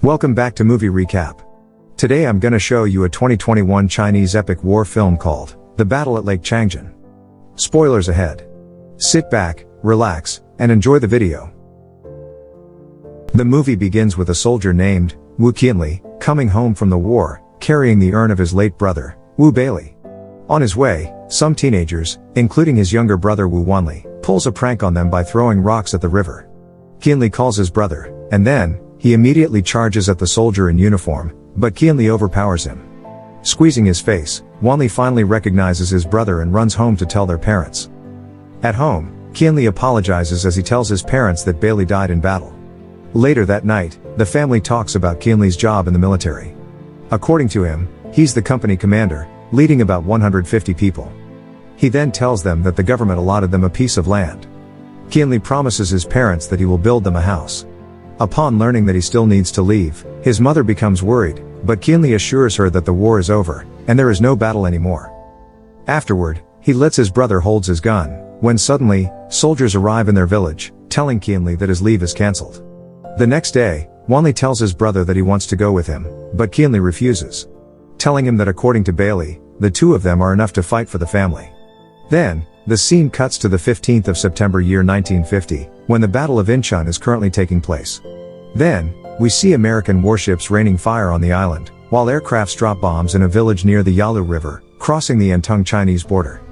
Welcome back to Movie Recap. Today I'm gonna show you a 2021 Chinese epic war film called The Battle at Lake Changjin. Spoilers ahead. Sit back, relax, and enjoy the video. The movie begins with a soldier named Wu Qianli coming home from the war, carrying the urn of his late brother, Wu Bailey. On his way, some teenagers, including his younger brother Wu Wanli, pulls a prank on them by throwing rocks at the river. Qianli calls his brother, and then, he immediately charges at the soldier in uniform, but Qianli overpowers him. Squeezing his face, Wanli finally recognizes his brother and runs home to tell their parents. At home, Qianli apologizes as he tells his parents that Bailey died in battle. Later that night, the family talks about Qianli's job in the military. According to him, he's the company commander, leading about 150 people. He then tells them that the government allotted them a piece of land. Qianli promises his parents that he will build them a house. Upon learning that he still needs to leave, his mother becomes worried, but Qianli assures her that the war is over, and there is no battle anymore. Afterward, he lets his brother hold his gun, when suddenly, soldiers arrive in their village, telling Qianli that his leave is cancelled. The next day, Wanli tells his brother that he wants to go with him, but Qianli refuses, telling him that according to Bailey, the two of them are enough to fight for the family. Then, the scene cuts to the 15th of September year 1950, when the Battle of Incheon is currently taking place. Then, we see American warships raining fire on the island, while aircrafts drop bombs in a village near the Yalu River, crossing the Antung Chinese border.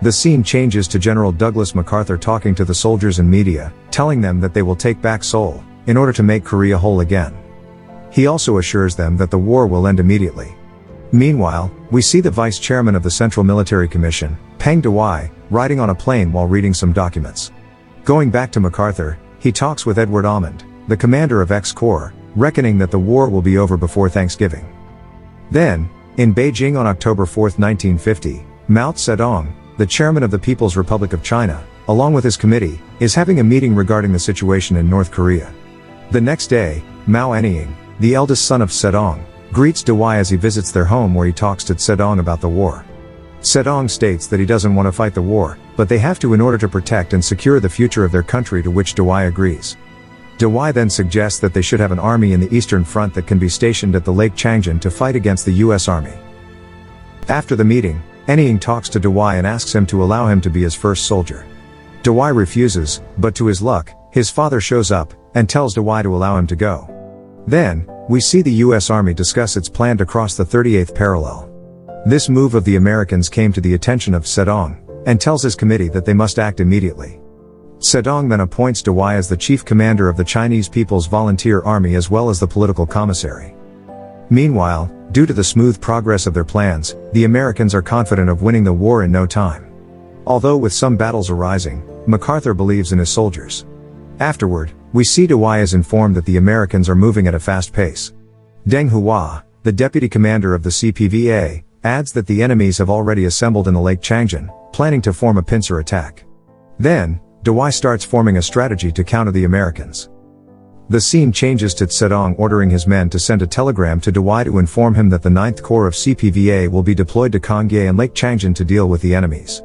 The scene changes to General Douglas MacArthur talking to the soldiers and media, telling them that they will take back Seoul, in order to make Korea whole again. He also assures them that the war will end immediately. Meanwhile, we see the vice chairman of the Central Military Commission, Peng Dewey, riding on a plane while reading some documents. Going back to MacArthur, he talks with Edward Almond, the commander of X Corps, reckoning that the war will be over before Thanksgiving. Then, in Beijing on October 4, 1950, Mao Zedong, the chairman of the People's Republic of China, along with his committee, is having a meeting regarding the situation in North Korea. The next day, Mao Anying, the eldest son of Zedong, greets Dewey as he visits their home where he talks to Zedong about the war. Zedong states that he doesn't want to fight the war, but they have to in order to protect and secure the future of their country, to which Dewey agrees. Dewey then suggests that they should have an army in the Eastern Front that can be stationed at the Lake Changjin to fight against the U.S. Army. After the meeting, Anying talks to Dewey and asks him to allow him to be his first soldier. Dewey refuses, but to his luck, his father shows up, and tells Dewey to allow him to go. Then, we see the U.S. Army discuss its plan to cross the 38th parallel. This move of the Americans came to the attention of Zedong, and tells his committee that they must act immediately. Zedong then appoints Dewey as the chief commander of the Chinese People's Volunteer Army as well as the political commissary. Meanwhile, due to the smooth progress of their plans, the Americans are confident of winning the war in no time. Although with some battles arising, MacArthur believes in his soldiers. Afterward, we see Dewey is informed that the Americans are moving at a fast pace. Deng Hua, the deputy commander of the CPVA, adds that the enemies have already assembled in the Lake Changjin, planning to form a pincer attack. Then, Dewey starts forming a strategy to counter the Americans. The scene changes to Zedong ordering his men to send a telegram to Dewey to inform him that the 9th Corps of CPVA will be deployed to Kongye and Lake Changjin to deal with the enemies.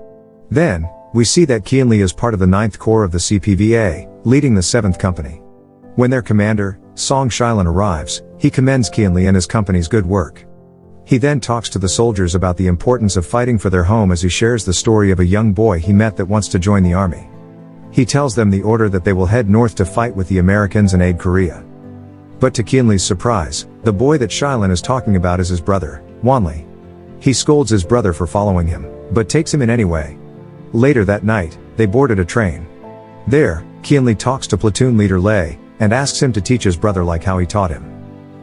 Then, we see that Qianli is part of the 9th Corps of the CPVA, leading the 7th Company. When their commander, Song Shilin, arrives, he commends Qianli and his company's good work. He then talks to the soldiers about the importance of fighting for their home as he shares the story of a young boy he met that wants to join the army. He tells them the order that they will head north to fight with the Americans and aid Korea. But to Qianli's surprise, the boy that Shilin is talking about is his brother, Wanli. He scolds his brother for following him, but takes him in anyway. Later that night, they boarded a train. There, Qianli talks to platoon leader Lei, and asks him to teach his brother like how he taught him.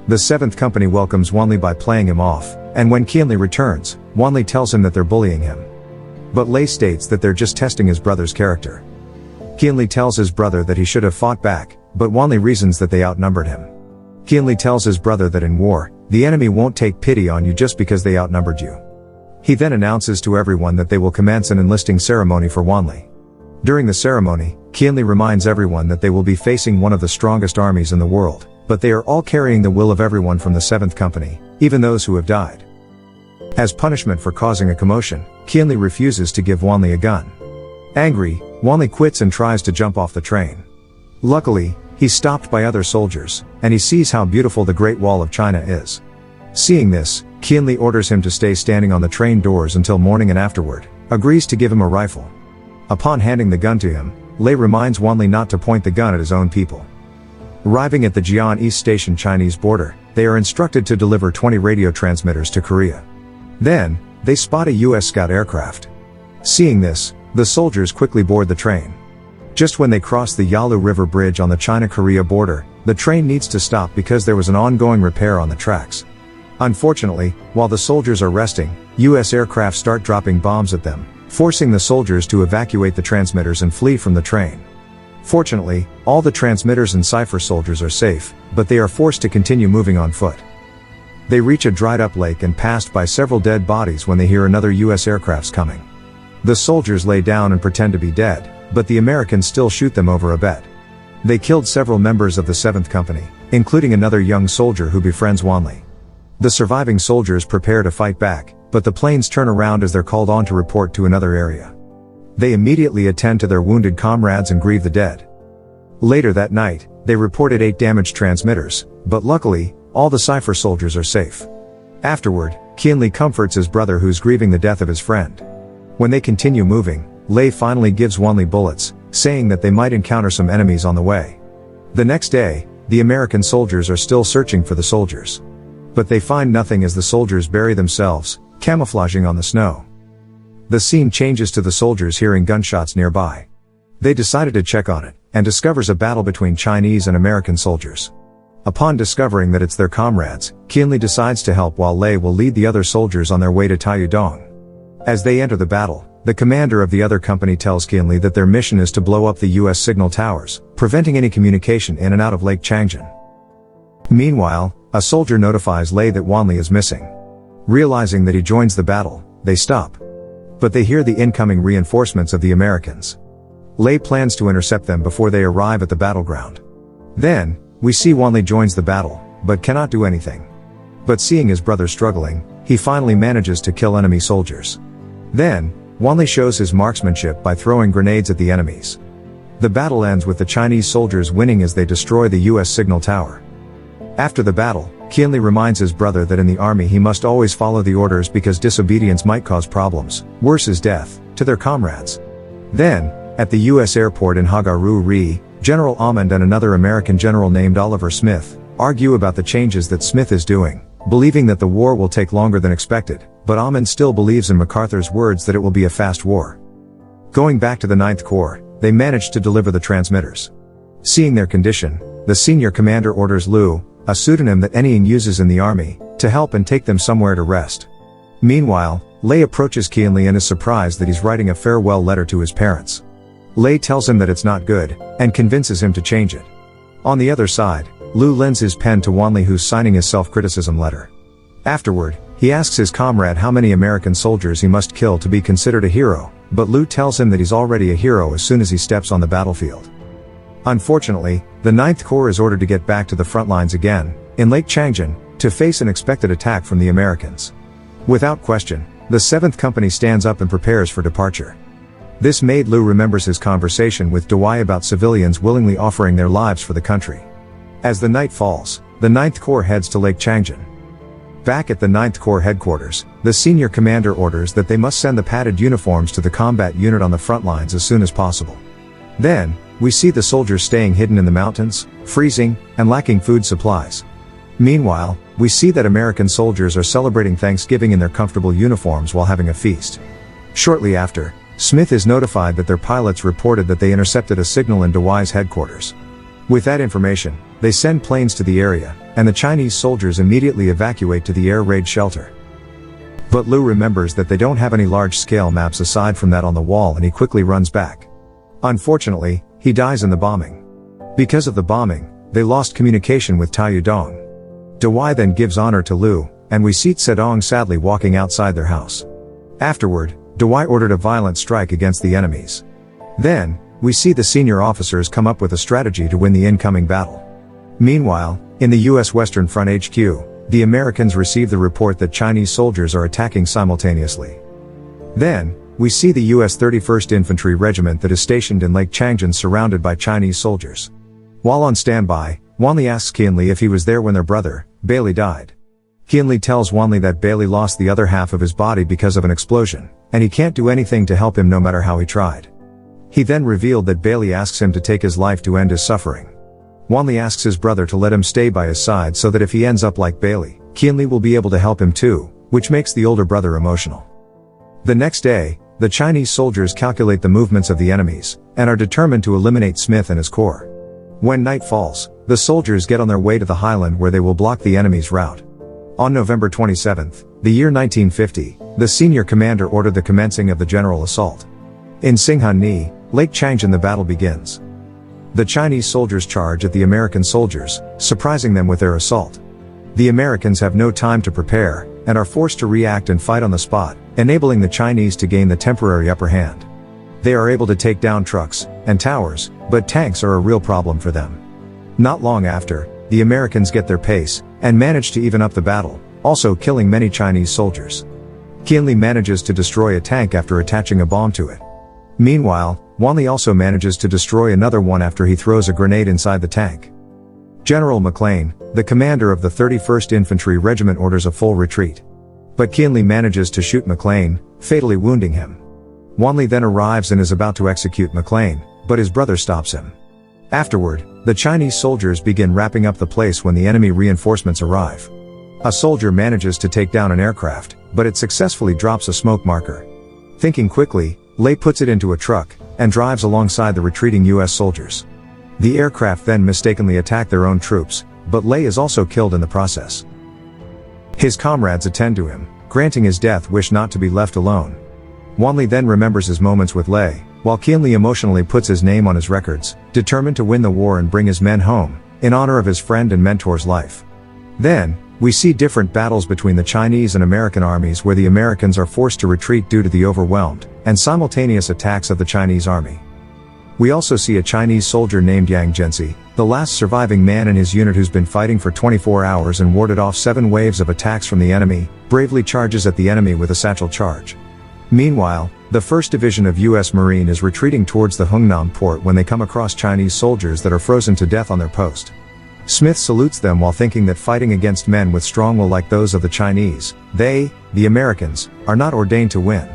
The 7th Company welcomes Wanli by playing him off, and when Qianli returns, Wanli tells him that they're bullying him. But Lei states that they're just testing his brother's character. Qianli tells his brother that he should have fought back, but Wanli reasons that they outnumbered him. Qianli tells his brother that in war, the enemy won't take pity on you just because they outnumbered you. He then announces to everyone that they will commence an enlisting ceremony for Wanli. During the ceremony, Qianli reminds everyone that they will be facing one of the strongest armies in the world, but they are all carrying the will of everyone from the 7th Company, even those who have died. As punishment for causing a commotion, Qianli refuses to give Wanli a gun. Angry, Wanli quits and tries to jump off the train. Luckily, he's stopped by other soldiers, and he sees how beautiful the Great Wall of China is. Seeing this, Qianli orders him to stay standing on the train doors until morning and afterward, agrees to give him a rifle. Upon handing the gun to him, Lei reminds Wanli not to point the gun at his own people. Arriving at the Jian East Station Chinese border, they are instructed to deliver 20 radio transmitters to Korea. Then, they spot a US scout aircraft. Seeing this, the soldiers quickly board the train. Just when they cross the Yalu River Bridge on the China-Korea border, the train needs to stop because there was an ongoing repair on the tracks. Unfortunately, while the soldiers are resting, US aircraft start dropping bombs at them, forcing the soldiers to evacuate the transmitters and flee from the train. Fortunately, all the transmitters and cipher soldiers are safe, but they are forced to continue moving on foot. They reach a dried-up lake and passed by several dead bodies when they hear another US aircraft's coming. The soldiers lay down and pretend to be dead, but the Americans still shoot them over a bet. They killed several members of the 7th Company, including another young soldier who befriends Wanli. The surviving soldiers prepare to fight back, but the planes turn around as they're called on to report to another area. They immediately attend to their wounded comrades and grieve the dead. Later that night, they reported 8 damaged transmitters, but luckily, all the cipher soldiers are safe. Afterward, Qianli comforts his brother who's grieving the death of his friend. When they continue moving, Lei finally gives Wanli bullets, saying that they might encounter some enemies on the way. The next day, the American soldiers are still searching for the soldiers. But they find nothing as the soldiers bury themselves, camouflaging on the snow. The scene changes to the soldiers hearing gunshots nearby. They decided to check on it, and discovers a battle between Chinese and American soldiers. Upon discovering that it's their comrades, Qianli decides to help while Lei will lead the other soldiers on their way to Taiyudong. As they enter the battle, the commander of the other company tells Qianli that their mission is to blow up the US signal towers, preventing any communication in and out of Lake Changjin. Meanwhile, a soldier notifies Lei that Wanli is missing. Realizing that he joins the battle, they stop. But they hear the incoming reinforcements of the Americans. Lei plans to intercept them before they arrive at the battleground. Then, we see Wanli joins the battle, but cannot do anything. But seeing his brother struggling, he finally manages to kill enemy soldiers. Then, Wanli shows his marksmanship by throwing grenades at the enemies. The battle ends with the Chinese soldiers winning as they destroy the US signal tower. After the battle, Qianli reminds his brother that in the army he must always follow the orders because disobedience might cause problems, worse is death, to their comrades. Then, at the US airport in Hagaru-ri, General Amund and another American general named Oliver Smith argue about the changes that Smith is doing, believing that the war will take longer than expected, but Amund still believes in MacArthur's words that it will be a fast war. Going back to the 9th Corps, they manage to deliver the transmitters. Seeing their condition, the senior commander orders Lu, a pseudonym that Anying uses in the army, to help and take them somewhere to rest. Meanwhile, Lei approaches Qianli and is surprised that he's writing a farewell letter to his parents. Lei tells him that it's not good, and convinces him to change it. On the other side, Lu lends his pen to Wanli who's signing his self-criticism letter. Afterward, he asks his comrade how many American soldiers he must kill to be considered a hero, but Lu tells him that he's already a hero as soon as he steps on the battlefield. Unfortunately, the 9th Corps is ordered to get back to the front lines again, in Lake Changjin, to face an expected attack from the Americans. Without question, the 7th Company stands up and prepares for departure. This made Lu remembers his conversation with Dewey about civilians willingly offering their lives for the country. As the night falls, the 9th Corps heads to Lake Changjin. Back at the 9th Corps headquarters, the senior commander orders that they must send the padded uniforms to the combat unit on the front lines as soon as possible. Then, we see the soldiers staying hidden in the mountains, freezing, and lacking food supplies. Meanwhile, we see that American soldiers are celebrating Thanksgiving in their comfortable uniforms while having a feast. Shortly after, Smith is notified that their pilots reported that they intercepted a signal in Dewey's headquarters. With that information, they send planes to the area, and the Chinese soldiers immediately evacuate to the air raid shelter. But Lu remembers that they don't have any large-scale maps aside from that on the wall and he quickly runs back. Unfortunately, he dies in the bombing. Because of the bombing, they lost communication with Taiyudong. Dewey then gives honor to Lu, and we see Zedong sadly walking outside their house. Afterward, Dewey ordered a violent strike against the enemies. Then, we see the senior officers come up with a strategy to win the incoming battle. Meanwhile, in the US Western Front HQ, the Americans receive the report that Chinese soldiers are attacking simultaneously. Then, we see the US 31st Infantry Regiment that is stationed in Lake Changjin surrounded by Chinese soldiers. While on standby, Wanli asks Qianli if he was there when their brother, Bailey, died. Qianli tells Wanli that Bailey lost the other half of his body because of an explosion, and he can't do anything to help him no matter how he tried. He then revealed that Bailey asks him to take his life to end his suffering. Wanli asks his brother to let him stay by his side so that if he ends up like Bailey, Qianli will be able to help him too, which makes the older brother emotional. The next day, the Chinese soldiers calculate the movements of the enemies, and are determined to eliminate Smith and his corps. When night falls, the soldiers get on their way to the highland where they will block the enemy's route. On November 27, the year 1950, the senior commander ordered the commencing of the general assault. In Singhun-ni, Lake Changjin, the battle begins. The Chinese soldiers charge at the American soldiers, surprising them with their assault. The Americans have no time to prepare, and are forced to react and fight on the spot, enabling the Chinese to gain the temporary upper hand. They are able to take down trucks and towers, but tanks are a real problem for them. Not long after, the Americans get their pace, and manage to even up the battle, also killing many Chinese soldiers. Qianli manages to destroy a tank after attaching a bomb to it. Meanwhile, Wanli also manages to destroy another one after he throws a grenade inside the tank. General McLean, the commander of the 31st Infantry Regiment, orders a full retreat. But Qianli manages to shoot McLean, fatally wounding him. Wanli then arrives and is about to execute McLean, but his brother stops him. Afterward, the Chinese soldiers begin wrapping up the place when the enemy reinforcements arrive. A soldier manages to take down an aircraft, but it successfully drops a smoke marker. Thinking quickly, Lei puts it into a truck, and drives alongside the retreating US soldiers. The aircraft then mistakenly attack their own troops, but Lei is also killed in the process. His comrades attend to him, granting his death wish not to be left alone. Wanli then remembers his moments with Lei, while Qianli emotionally puts his name on his records, determined to win the war and bring his men home, in honor of his friend and mentor's life. Then, we see different battles between the Chinese and American armies where the Americans are forced to retreat due to the overwhelmed and simultaneous attacks of the Chinese army. We also see a Chinese soldier named Yang Zhenzi, the last surviving man in his unit who's been fighting for 24 hours and warded off 7 waves of attacks from the enemy, bravely charges at the enemy with a satchel charge. Meanwhile, the 1st Division of US Marine is retreating towards the Hungnam port when they come across Chinese soldiers that are frozen to death on their post. Smith salutes them while thinking that fighting against men with strong will like those of the Chinese, they, the Americans, are not ordained to win.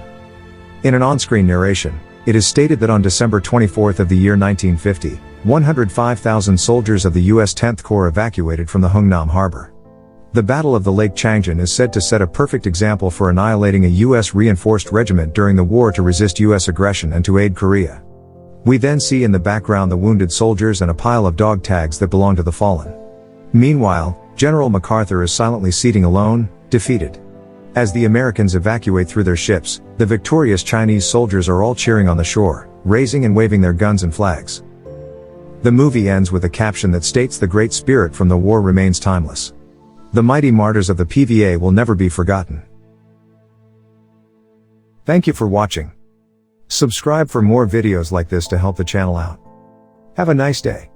In an on-screen narration, it is stated that on December 24 of the year 1950, 105,000 soldiers of the US 10th Corps evacuated from the Hungnam harbor. The Battle of the Lake Changjin is said to set a perfect example for annihilating a US reinforced regiment during the war to resist US aggression and to aid Korea. We then see in the background the wounded soldiers and a pile of dog tags that belong to the fallen. Meanwhile, General MacArthur is silently seating alone, defeated. As the Americans evacuate through their ships, the victorious Chinese soldiers are all cheering on the shore, raising and waving their guns and flags. The movie ends with a caption that states the great spirit from the war remains timeless. The mighty martyrs of the PVA will never be forgotten. Thank you for watching. Subscribe for more videos like this to help the channel out. Have a nice day.